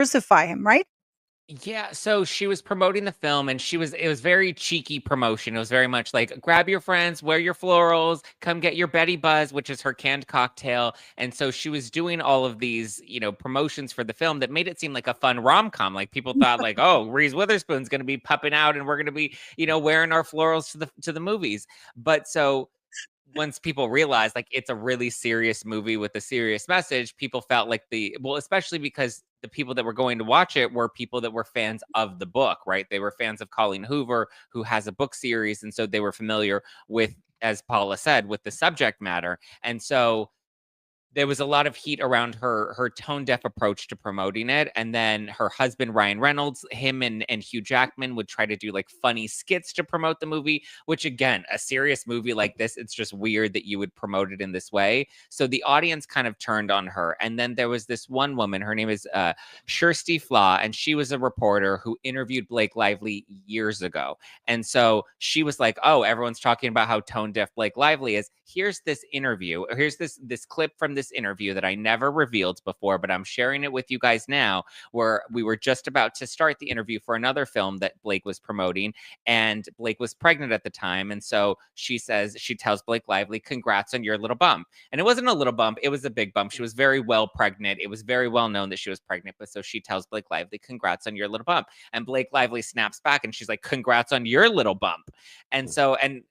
crucify him, right? Yeah, so she was promoting the film and it was very cheeky promotion. It was very much like grab your friends, wear your florals, come get your Betty Buzz, which is her canned cocktail. And so she was doing all of these, promotions for the film that made it seem like a fun rom-com. Like people thought like, "Oh, Reese Witherspoon's going to be pupping out and we're going to be, wearing our florals to the movies." But so once people realized like it's a really serious movie with a serious message, people felt like especially because the people that were going to watch it were people that were fans of the book, right? They were fans of Colleen Hoover, who has a book series. And so they were familiar with, as Paula said, with the subject matter. And so there was a lot of heat around her tone deaf approach to promoting it. And then her husband Ryan Reynolds, him and Hugh Jackman would try to do like funny skits to promote the movie, which again, a serious movie like this, it's just weird that you would promote it in this way. So the audience kind of turned on her. And then there was this one woman, her name is Kirsty Flaw, and she was a reporter who interviewed Blake Lively years ago. And so she was like, "Oh, everyone's talking about how tone deaf Blake Lively is. Here's this interview. Here's this clip from this interview that I never revealed before, but I'm sharing it with you guys now, where we were just about to start the interview for another film that Blake was promoting, and Blake was pregnant at the time. And so she tells Blake Lively, 'Congrats on your little bump.'" And it wasn't a little bump, it was a big bump. She was very well pregnant. It was very well known that she was pregnant. But so she tells Blake Lively, "Congrats on your little bump." And Blake Lively snaps back and she's like, "Congrats on your little bump." And so, and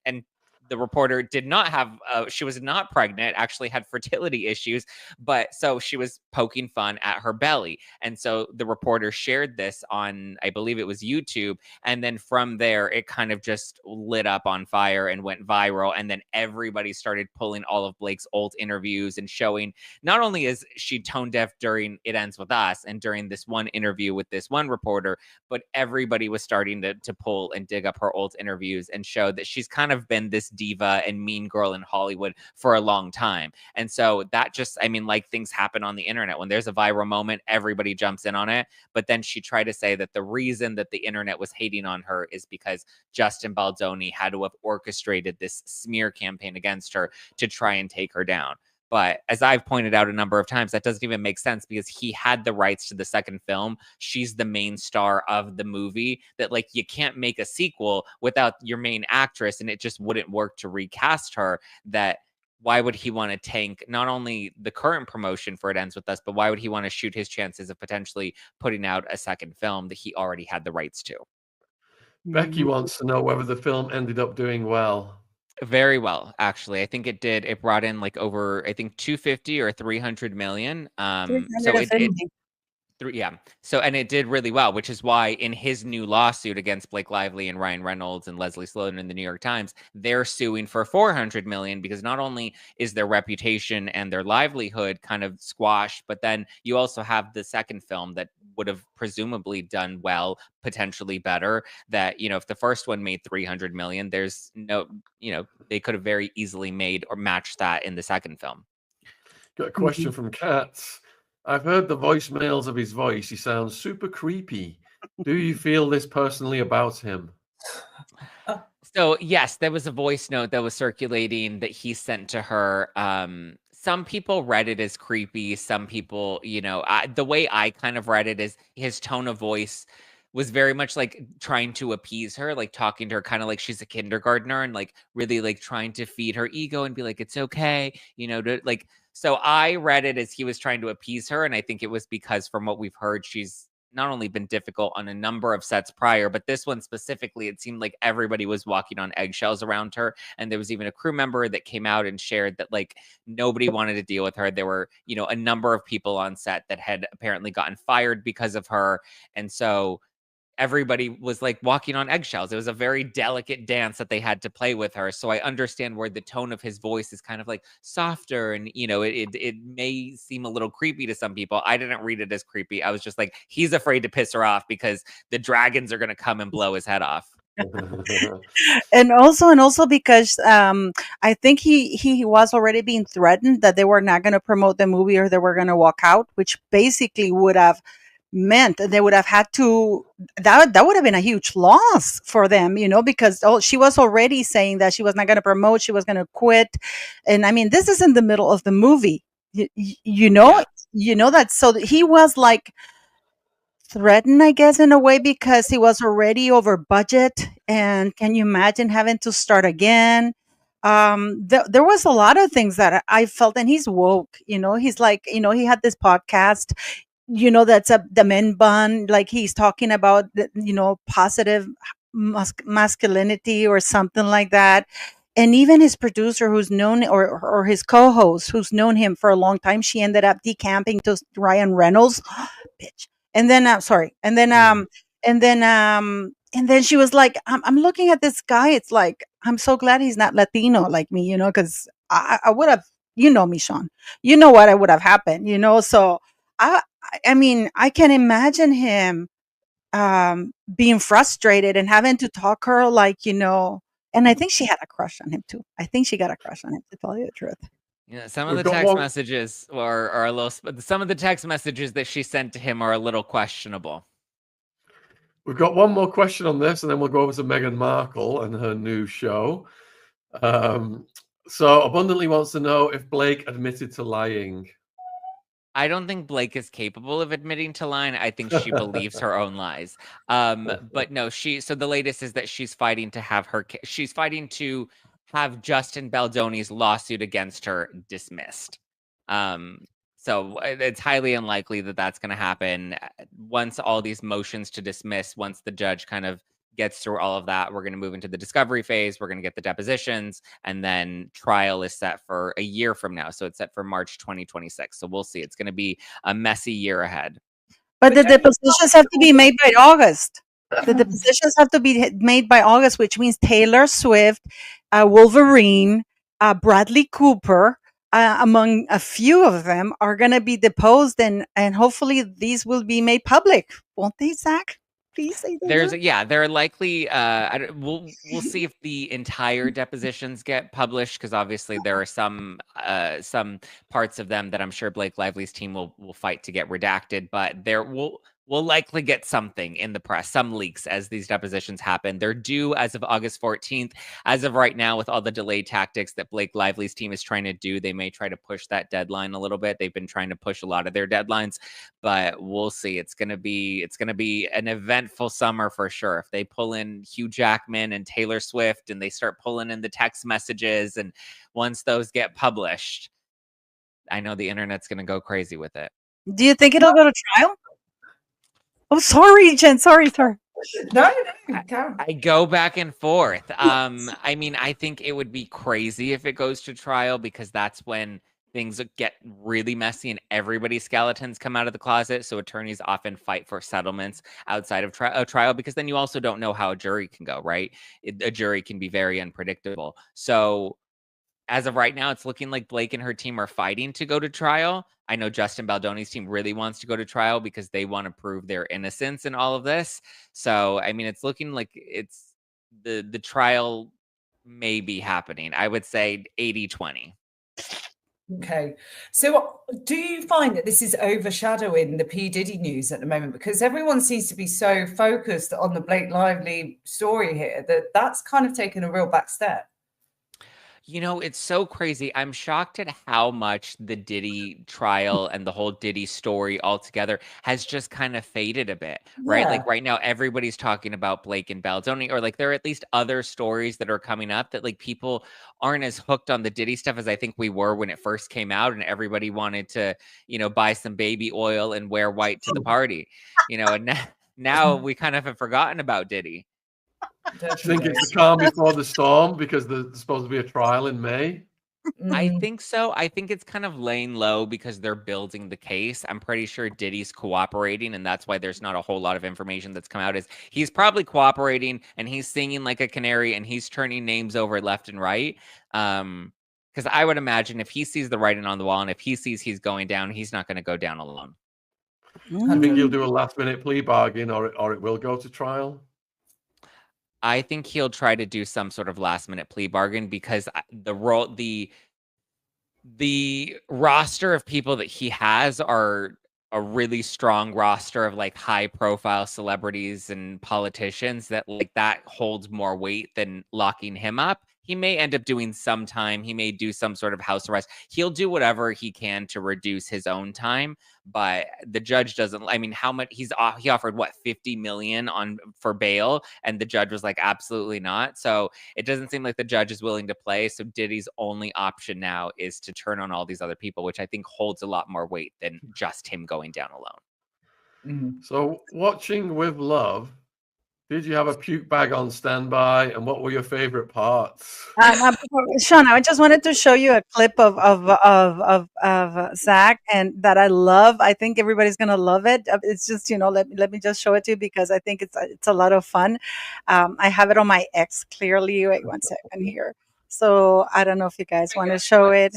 the reporter did not have, she was not pregnant, actually had fertility issues, but so she was poking fun at her belly. And so the reporter shared this on, I believe it was YouTube. And then from there, it kind of just lit up on fire and went viral. And then everybody started pulling all of Blake's old interviews and showing not only is she tone deaf during It Ends With Us and during this one interview with this one reporter, but everybody was starting to pull and dig up her old interviews and show that she's kind of been this diva and mean girl in Hollywood for a long time. And so that just, I mean, like things happen on the internet. When there's a viral moment, everybody jumps in on it. But then she tried to say that the reason that the internet was hating on her is because Justin Baldoni had to have orchestrated this smear campaign against her to try and take her down. But as I've pointed out a number of times, that doesn't even make sense because he had the rights to the second film. She's the main star of the movie. That like you can't make a sequel without your main actress, and it just wouldn't work to recast her. That why would he want to tank not only the current promotion for It Ends With Us, but why would he want to shoot his chances of potentially putting out a second film that he already had the rights to? Becky Mhm. wants to know whether the film ended up doing well. Very well, actually. I think it did. It brought in like over, I think 250 or 300 million. So it 350. yeah. So, and it did really well, which is why in his new lawsuit against Blake Lively and Ryan Reynolds and Leslie Sloan in the New York Times, they're suing for 400 million because not only is their reputation and their livelihood kind of squashed, but then you also have the second film that would have presumably done well, potentially better. That, if the first one made 300 million, there's no, they could have very easily made or matched that in the second film. Got a question from Katz. I've heard the voicemails of his voice. He sounds super creepy. Do you feel this personally about him? So yes, there was a voice note that was circulating that he sent to her. Some people read it as creepy. Some people, the way I kind of read it is his tone of voice was very much like trying to appease her, like talking to her kind of like she's a kindergartner and like really like trying to feed her ego and be like, it's okay, like, so I read it as he was trying to appease her. And I think it was because from what we've heard, she's not only been difficult on a number of sets prior, but this one specifically, it seemed like everybody was walking on eggshells around her. And there was even a crew member that came out and shared that like nobody wanted to deal with her. There were, a number of people on set that had apparently gotten fired because of her. And so everybody was like walking on eggshells. It was a very delicate dance that they had to play with her. So I understand where the tone of his voice is kind of like softer and, it may seem a little creepy to some people. I didn't read it as creepy. I was just like, he's afraid to piss her off because the dragons are going to come and blow his head off. And also because I think he was already being threatened that they were not going to promote the movie or they were going to walk out, which basically would have meant that they would have had to, that would have been a huge loss for them, because she was already saying that she was not going to promote, she was going to quit. And I mean, this is in the middle of the movie. You know Yeah. that. So he was like threatened, I guess, in a way, because he was already over budget. And can you imagine having to start again? There was a lot of things that I felt, and he's woke. He's like, he had this podcast. That's the men bun. Like, he's talking about positive masculinity or something like that. And even his producer, who's known, or his co-host, who's known him for a long time, she ended up decamping to Ryan Reynolds, bitch. And then, sorry, and then she was like, I'm looking at this guy. It's like, I'm so glad he's not Latino like me, because I would have, me, Sean. You know what I would have happened, So I mean, I can imagine him being frustrated and having to talk her like, and I think she had a crush on him too. I think she got a crush on him, to tell you the truth. Yeah, some of We've the got text one. messages are a little. Some of the text messages that she sent to him are a little questionable. We've got one more question on this, and then we'll go over to Meghan Markle and her new show. So Abundantly wants to know if Blake admitted to lying. I don't think Blake is capable of admitting to lying. I think she believes her own lies. But no, so the latest is that she's fighting to have she's fighting to have Justin Baldoni's lawsuit against her dismissed. So it's highly unlikely that that's going to happen. Once all these motions to dismiss, once the judge kind of gets through all of that, we're going to move into the discovery phase. We're going to get the depositions, and then trial is set for a year from now. So it's set for March 2026. So we'll see. It's going to be a messy year ahead. But the depositions have to be made by August. The depositions have to be made by August, which means Taylor Swift, Wolverine, Bradley Cooper, among a few of them, are going to be deposed, and hopefully these will be made public, won't they, Zach? Please say they they're likely. We'll see if the entire depositions get published, because obviously there are some parts of them that I'm sure Blake Lively's team will fight to get redacted, but we'll likely get something in the press, some leaks as these depositions happen. They're due as of August 14th. As of right now, with all the delay tactics that Blake Lively's team is trying to do, they may try to push that deadline a little bit. They've been trying to push a lot of their deadlines, but we'll see. It's gonna be an eventful summer for sure. If they pull in Hugh Jackman and Taylor Swift, and they start pulling in the text messages, and once those get published, I know the internet's gonna go crazy with it. Do you think it'll go to trial? Oh, sorry, Jen. Sorry, sir. No, I go back and forth. I mean, I think it would be crazy if it goes to trial, because that's when things get really messy and everybody's skeletons come out of the closet. So attorneys often fight for settlements outside of a trial, because then you also don't know how a jury can go, right? A jury can be very unpredictable. So as of right now, it's looking like Blake and her team are fighting to go to trial. I know Justin Baldoni's team really wants to go to trial because they want to prove their innocence in all of this. So, I mean, it's looking like it's the trial may be happening. I would say 80-20. Okay. So do you find that this is overshadowing the P. Diddy news at the moment? Because everyone seems to be so focused on the Blake Lively story here that that's kind of taken a real back step. You know, it's so crazy. I'm shocked at how much the Diddy trial and the whole Diddy story altogether has just kind of faded a bit, right? Yeah. Like right now, everybody's talking about Blake and Baldoni, or like there are at least other stories that are coming up that like people aren't as hooked on the Diddy stuff as I think we were when it first came out, and everybody wanted to, buy some baby oil and wear white to the party, and now we kind of have forgotten about Diddy. Do you think it's the calm before the storm because there's supposed to be a trial in May? I think so. I think it's kind of laying low because they're building the case. I'm pretty sure Diddy's cooperating, and that's why there's not a whole lot of information that's come out. Is he's probably cooperating, and he's singing like a canary, and he's turning names over left and right. Because I would imagine if he sees the writing on the wall, and if he sees he's going down, he's not going to go down alone. I think he'll do a last-minute plea bargain, or it will go to trial. I think he'll try to do some sort of last-minute plea bargain, because the roster of people that he has are a really strong roster of like high-profile celebrities and politicians that like that holds more weight than locking him up. he may end up doing some time. He may do some sort of house arrest. He'll do whatever he can to reduce his own time. But the judge doesn't. I mean, how much he offered? What, $50 million for bail, and the judge was like, absolutely not. So it doesn't seem like the judge is willing to play. So Diddy's only option now is to turn on all these other people, which I think holds a lot more weight than just him going down alone. So watching with love, did you have a puke bag on standby, and what were your favorite parts? Sean, I just wanted to show you a clip of Zack, and that I love. I think everybody's gonna love it. It's just, let me just show it to you because I think it's a lot of fun. I have it on my X clearly. Wait one second here. So I don't know if you guys want to show it.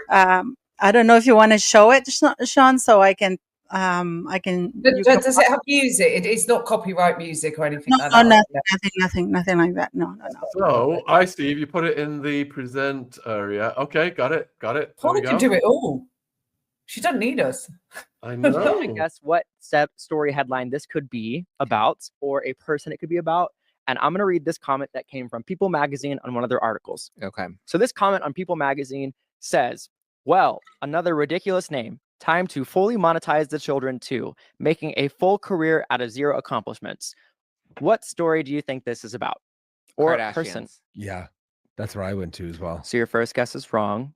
I don't know if you want to show it, Sean, so I can. Does it have music? It's not copyright music or anything like that. Nothing like that. No. So I see you put it in the present area. Okay, got it. Paula can do it all. She doesn't need us. I know. I guess what story headline this could be about, or a person it could be about. And I'm going to read this comment that came from People Magazine on one of their articles. Okay. So this comment on People Magazine says, well, another ridiculous name. Time to fully monetize the children too, making a full career out of zero accomplishments. What story do you think this is about? Or Kardashians. person? Yeah, that's where I went to as well. So your first guess is wrong.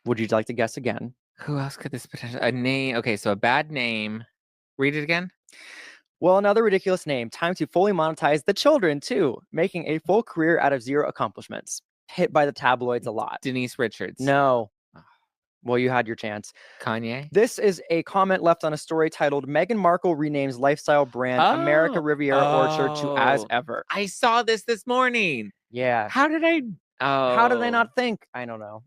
Would you like to guess again? Who else could this potentially? A name. Okay, so a bad name. Read it again. Well, another ridiculous name. Time to fully monetize the children too, making a full career out of zero accomplishments. Hit by the tabloids a lot. Denise Richards. No. Well, you had your chance. Kanye. This is a comment left on a story titled Meghan Markle renames lifestyle brand America Riviera Orchard to As Ever. I saw this morning. Yeah. How did I not think? I don't know.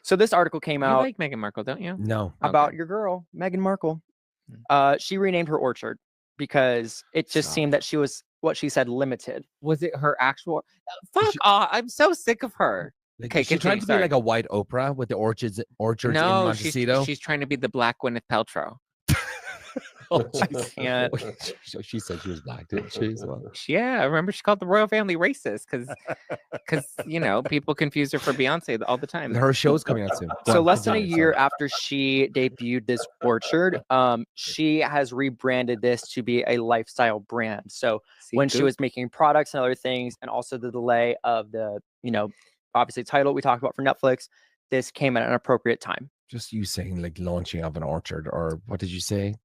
So this article came You out like Meghan Markle, don't you? No. about your girl, Meghan Markle. She renamed her orchard because it just seemed that she was, what she said, limited. Was it her actual? Fuck off! I'm so sick of her. Like, Okay, she's trying to be like a white Oprah with the orchards in No, Montecito. she's trying to be the Black Gwyneth Paltrow. I can't. She said she was black, didn't she? Yeah, I remember she called the royal family racist because people confuse her for Beyonce all the time. Her show's coming out soon. So less than a year after she debuted this orchard, she has rebranded this to be a lifestyle brand. So when she was making products and other things, and also the delay of the, obviously title we talked about for Netflix, this came at an appropriate time. Just you saying like launching of an orchard, or what did you say?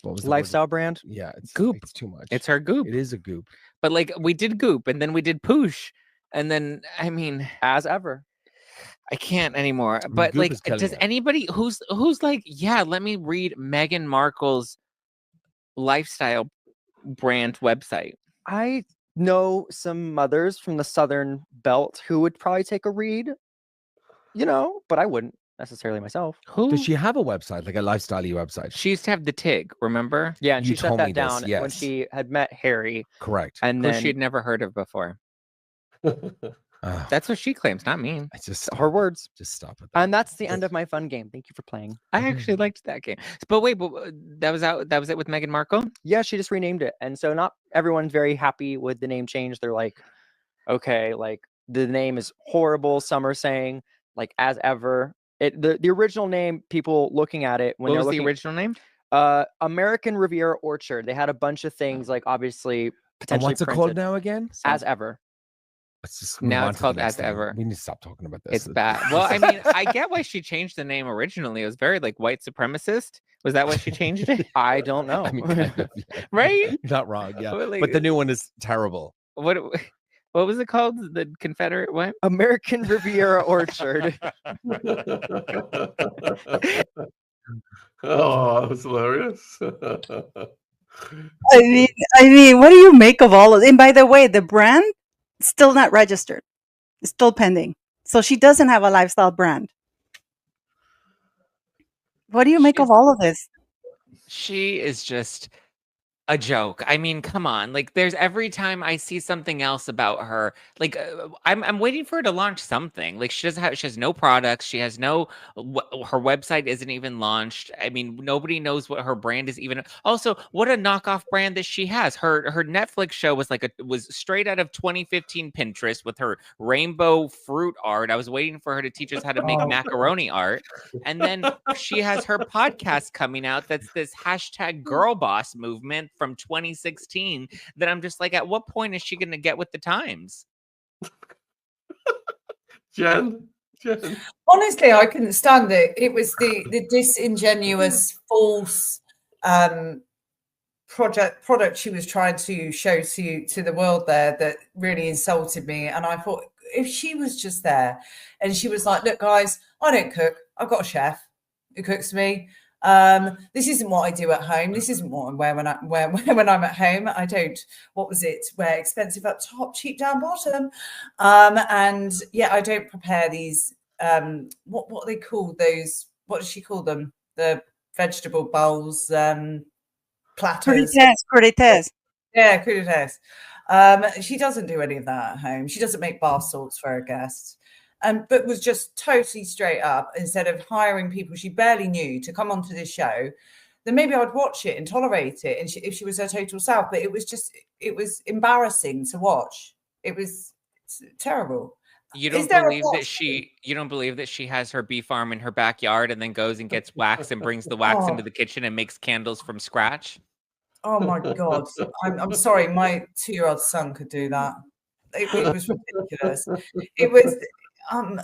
What was the lifestyle brand? Yeah, it's Goop. It's too much. It's her Goop. It is a Goop. But like we did Goop, and then we did Poosh, and then As Ever. I can't anymore. But Goop like, does anybody who's like, yeah, let me read Meghan Markle's lifestyle brand website? I know some mothers from the Southern Belt who would probably take a read, but I wouldn't necessarily myself. Who does she have a website, like a lifestyle website? She used to have the TIG, remember? Yeah, and You she shut told me that down this, yes. when she had met Harry. Correct. And Who then she'd never heard of before. Oh, That's what she claims, not me. I just her words. Just stop it. And that's the end of my fun game. Thank you for playing. I actually liked that game. But wait, that was it with Meghan Markle? Yeah, she just renamed it. And so not everyone's very happy with the name change. They're like, okay, like the name is horrible. Some are saying like As Ever. The original name, people looking at it when What they're was looking, the original name? American Riviera Orchard. They had a bunch of things like obviously And potentially what's it called printed. now again? As Ever. Let's just Now move on it's to the called next As thing. Ever. We need to stop talking about this. It's bad. Well, I mean, I get why she changed the name originally. It was very like white supremacist. Was that why she changed it? I don't know. I mean, kind of, yeah. Right? You're not wrong. Yeah, Well, like, but the new one is terrible. What was it called? The Confederate what? American Riviera Orchard. Oh, that was hilarious. I mean, what do you make of all of it? And by the way, the brand still not registered. It's still pending. So she doesn't have a lifestyle brand. What do you make of all of this? She is just a joke. I mean, come on. Like, there's every time I see something else about her, like I'm waiting for her to launch something. Like, she has no products. She has no her website isn't even launched. I mean, nobody knows what her brand is even. Also, what a knockoff brand that she has. Her Netflix show was was straight out of 2015 Pinterest with her rainbow fruit art. I was waiting for her to teach us how to make Oh. macaroni art. And then she has her podcast coming out that's this hashtag girl boss movement from 2016 that I'm just like, at what point is she going to get with the times? Jen? Honestly, I couldn't stand it. It was the disingenuous, false product she was trying to show to the world there that really insulted me. And I thought, if she was just there and she was like, look, guys, I don't cook. I've got a chef who cooks for me. This isn't what I do at home. This isn't what I wear when I'm at home. I don't, what was it? Wear expensive up top, cheap down bottom. And yeah, I don't prepare these, what are they called? Those, what does she call them? The vegetable bowls, platters. Crudités. Yeah, crudités. She doesn't do any of that at home. She doesn't make bar salts for her guests. But was just totally straight up. Instead of hiring people she barely knew to come onto this show, then maybe I'd watch it and tolerate it. And if she was her total self, but it was embarrassing to watch. It's terrible. You don't believe that she has her bee farm in her backyard and then goes and gets wax and brings the wax into the kitchen and makes candles from scratch? Oh my God. I'm sorry, my 2-year-old son could do that. It was ridiculous. It was the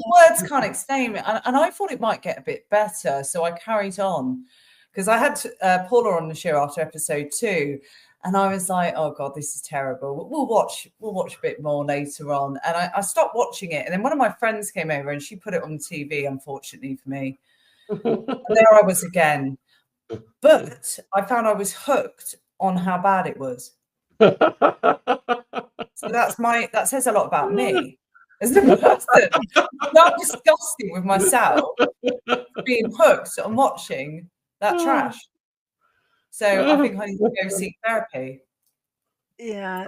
words can't explain it. And I thought it might get a bit better, so I carried on because I had Paula on the show after episode 2, and I was like, oh God, this is terrible. We'll watch a bit more later on. And I stopped watching it, and then one of my friends came over and she put it on TV, unfortunately for me. And there I was again. But I found I was hooked on how bad it was. So that says a lot about me as a person. Not disgusting with myself being hooked on watching that trash. So I think I need to go seek therapy. Yeah.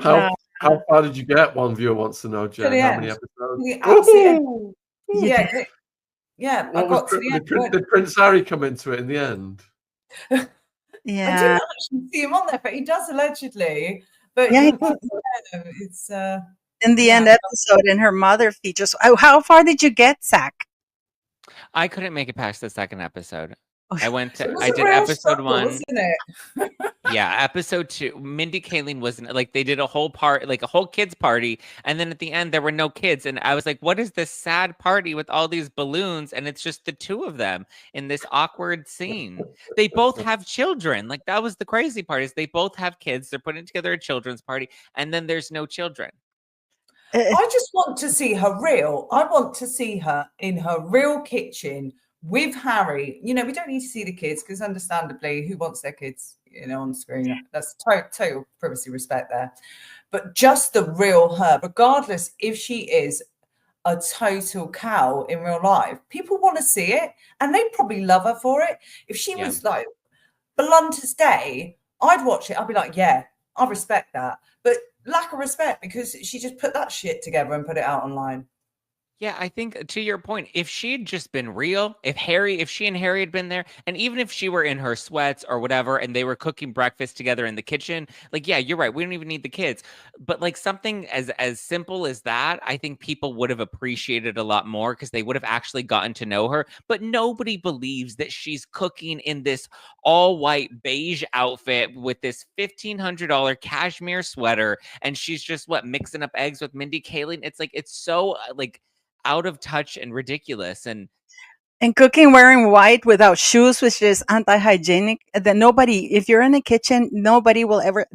How far did you get? One viewer wants to know, Jen. How many episodes? Yeah. I got to the end. Did Prince Harry come into it in the end? Yeah. I didn't actually see him on there, but he does allegedly. But yeah, it's in the end episode, and her mother features. How far did you get, Zack? I couldn't make it past the second episode. Okay. I did episode 1. Wasn't it? Yeah, episode 2. Mindy Kaling wasn't like they did a whole kids party, and then at the end there were no kids, and I was like, "What is this sad party with all these balloons?" And it's just the two of them in this awkward scene. They both have children. Like, that was the crazy part, is they both have kids. They're putting together a children's party, and then there's no children. I just want to see her real. I want to see her in her real kitchen with Harry. You know, we don't need to see the kids because, understandably, who wants their kids, on screen? That's total privacy respect there. But just the real her, regardless if she is a total cow in real life, people want to see it, and they probably love her for it. If she was like blunt as day, I'd watch it. I'd be like, yeah, I respect that. But lack of respect because she just put that shit together and put it out online. Yeah, I think to your point, if she'd just been real, if she and Harry had been there, and even if she were in her sweats or whatever, and they were cooking breakfast together in the kitchen, like, yeah, you're right. We don't even need the kids. But like something as simple as that, I think people would have appreciated a lot more because they would have actually gotten to know her. But nobody believes that she's cooking in this all white beige outfit with this $1,500 cashmere sweater, and she's just mixing up eggs with Mindy Kaling. It's like, it's so like out of touch and ridiculous. And cooking wearing white without shoes, which is anti-hygienic, that nobody, if you're in a kitchen, nobody will ever,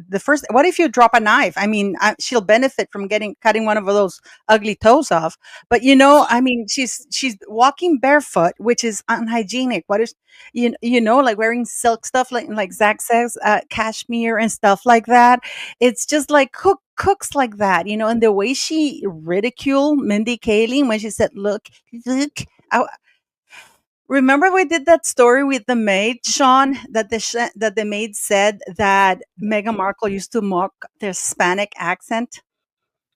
what if you drop a knife? I mean, she'll benefit from cutting one of those ugly toes off. But, I mean, she's walking barefoot, which is unhygienic. What is, like wearing silk stuff, like Zack says, cashmere and stuff like that. It's just like cooks like that, and the way she ridiculed Mindy Kaling when she said, look, Remember we did that story with the maid, Sean, that the maid said that Meghan Markle used to mock their Hispanic accent.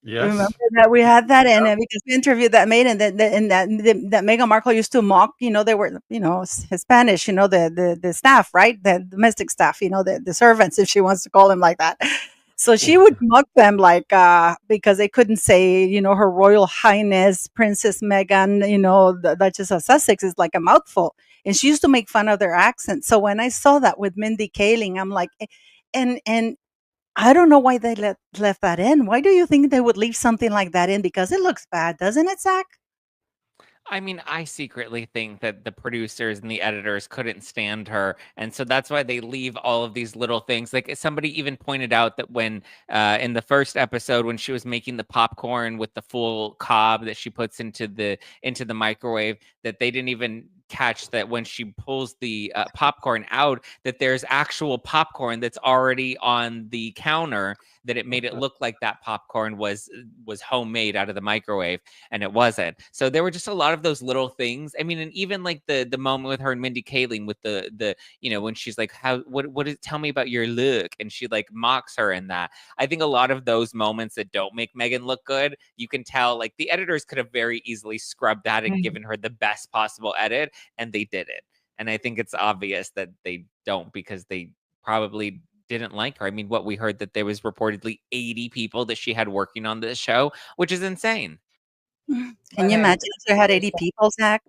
Remember Yes. that we had that in it because we interviewed that maid, and that Meghan Markle used to mock. They were Spanish. The staff, right? The domestic staff. The servants, if she wants to call them like that. So she would mock them like because they couldn't say Her Royal Highness Princess Meghan. The Duchess of Sussex is like a mouthful, and she used to make fun of their accent. So when I saw that with Mindy Kaling, I'm like, and I don't know why they left that in. Why do you think they would leave something like that in? Because it looks bad, doesn't it, Zach? I mean, I secretly think that the producers and the editors couldn't stand her, and so that's why they leave all of these little things. Like somebody even pointed out that when in the first episode, when she was making the popcorn with the full cob that she puts into the microwave, that they didn't even catch that when she pulls the popcorn out, that there's actual popcorn that's already on the counter. That it made it look like that popcorn was homemade out of the microwave, and it wasn't. So there were just a lot of those little things. I mean, and even like the moment with her and Mindy Kaling with the when she's like, tell me about your look, and she like mocks her in that. I think a lot of those moments that don't make Meghan look good, you can tell like the editors could have very easily scrubbed that and given her the best possible edit, and they did it. And I think it's obvious that they don't, because they probably didn't like her. I mean, what we heard that there was reportedly 80 people that she had working on this show, which is insane. Can you imagine if there had 80 people, Zach?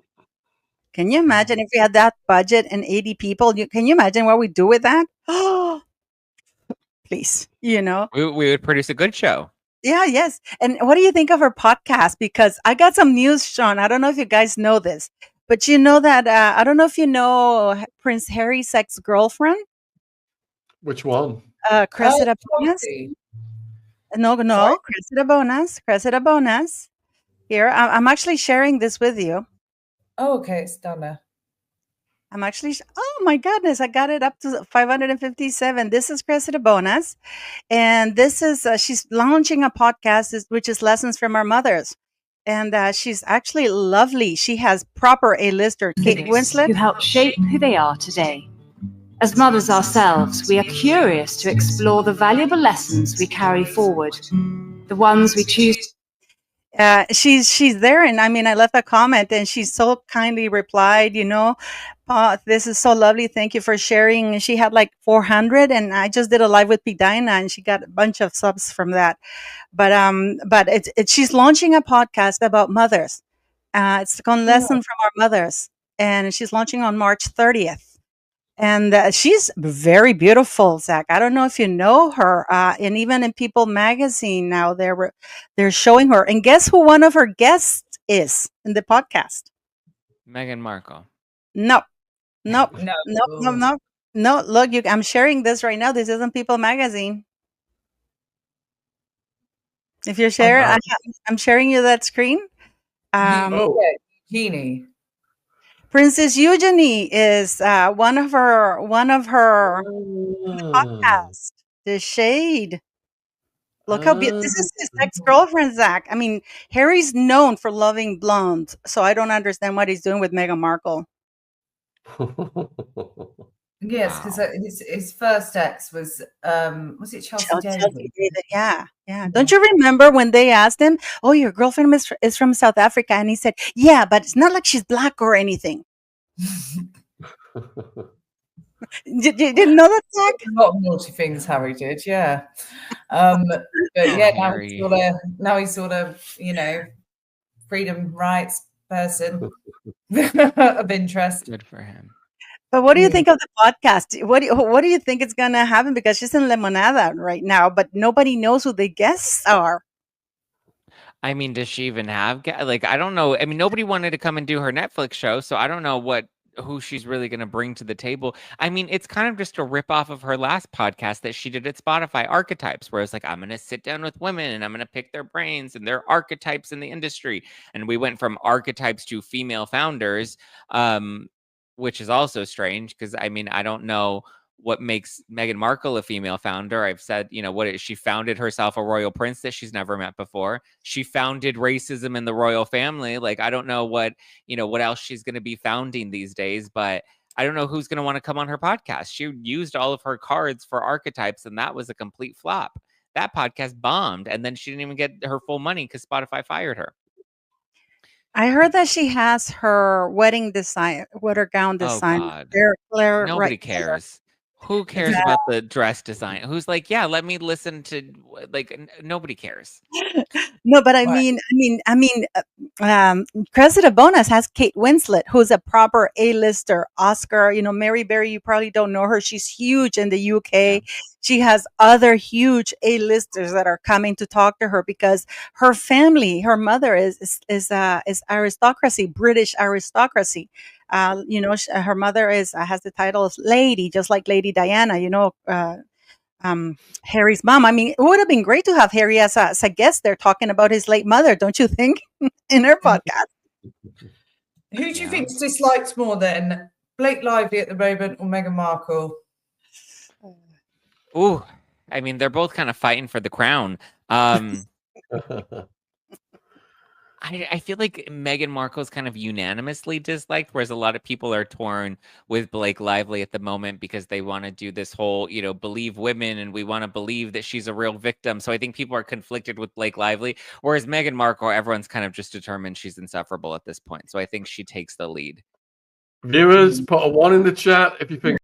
Can you imagine if we had that budget and 80 people? Can you imagine what we do with that? Oh, please, We would produce a good show. Yeah, yes. And what do you think of her podcast? Because I got some news, Sean. I don't know if you guys know this, but you know that I don't know if you know Prince Harry's ex-girlfriend. Which one? Cressida Bonas. No, Cressida Bonas. Here, I'm actually sharing this with you. Oh, okay, it's Donna. I'm actually, oh my goodness, I got it up to 557. This is Cressida Bonas. And this is, she's launching a podcast, which is Lessons from Our Mothers. And she's actually lovely. She has proper A-lister Kate Winslet, who help shape who they are today. As mothers ourselves, we are curious to explore the valuable lessons we carry forward, the ones we choose. She's there, and I mean, I left a comment, and she so kindly replied, this is so lovely. Thank you for sharing. And she had like 400, and I just did a live with P. Dinah, and she got a bunch of subs from that. But she's launching a podcast about mothers. It's called Lesson from Our Mothers, and she's launching on March 30th. And she's very beautiful, Zach. I don't know if you know her. And even in People magazine now, they're showing her. And guess who one of her guests is in the podcast? Meghan Markle. No. Look, I'm sharing this right now. This isn't People magazine. If you share, I'm sharing you that screen. Eugenie. Princess Eugenie is one of her podcasts. The Shade. Look how beautiful. This is his ex-girlfriend, Zach. I mean, Harry's known for loving blondes, so I don't understand what he's doing with Meghan Markle. Yes, because his first ex was it Chelsea David? Yeah. Don't you remember when they asked him, "Oh, your girlfriend is from South Africa," and he said, "Yeah, but it's not like she's black or anything." You didn't know that, Zach? A lot of naughty things Harry did, yeah. But yeah, now he's sort of freedom rights person of interest. Good for him. But what do you think of the podcast? What do you think is going to happen? Because she's in Lemonada right now, but nobody knows who the guests are. I mean, does she even have I don't know. I mean, nobody wanted to come and do her Netflix show, so I don't know who she's really going to bring to the table. I mean, it's kind of just a rip off of her last podcast that she did at Spotify, Archetypes, where it's like, I'm going to sit down with women and I'm going to pick their brains and their archetypes in the industry. And we went from archetypes to female founders, which is also strange because, I mean, I don't know what makes Meghan Markle a female founder. I've said, she founded herself a royal princess she's never met before. She founded racism in the royal family. Like, I don't know what else she's going to be founding these days, but I don't know who's going to want to come on her podcast. She used all of her cards for archetypes, and that was a complete flop. That podcast bombed, and then she didn't even get her full money because Spotify fired her. I heard that she has her wedding gown design. Oh God. Claire Nobody cares. Who cares about the dress design? Who's like, yeah, let me listen to, like, nobody cares. No, but I mean, Cressida Bonus has Kate Winslet, who's a proper A-lister, Oscar. Mary Berry, you probably don't know her. She's huge in the UK. Yeah. She has other huge A-listers that are coming to talk to her because her family, her mother is aristocracy, British aristocracy. Her mother has the title of lady, just like Lady Diana. Harry's mom. I mean, it would have been great to have Harry as a guest there talking about his late mother, don't you think, in her podcast? Who do you think's disliked more then, Blake Lively at the moment or Meghan Markle? Ooh, I mean, they're both kind of fighting for the crown. I feel like Meghan Markle is kind of unanimously disliked, whereas a lot of people are torn with Blake Lively at the moment because they want to do this whole, believe women, and we want to believe that she's a real victim. So I think people are conflicted with Blake Lively, whereas Meghan Markle, everyone's kind of just determined she's insufferable at this point. So I think she takes the lead. Viewers, put a 1 in the chat if you think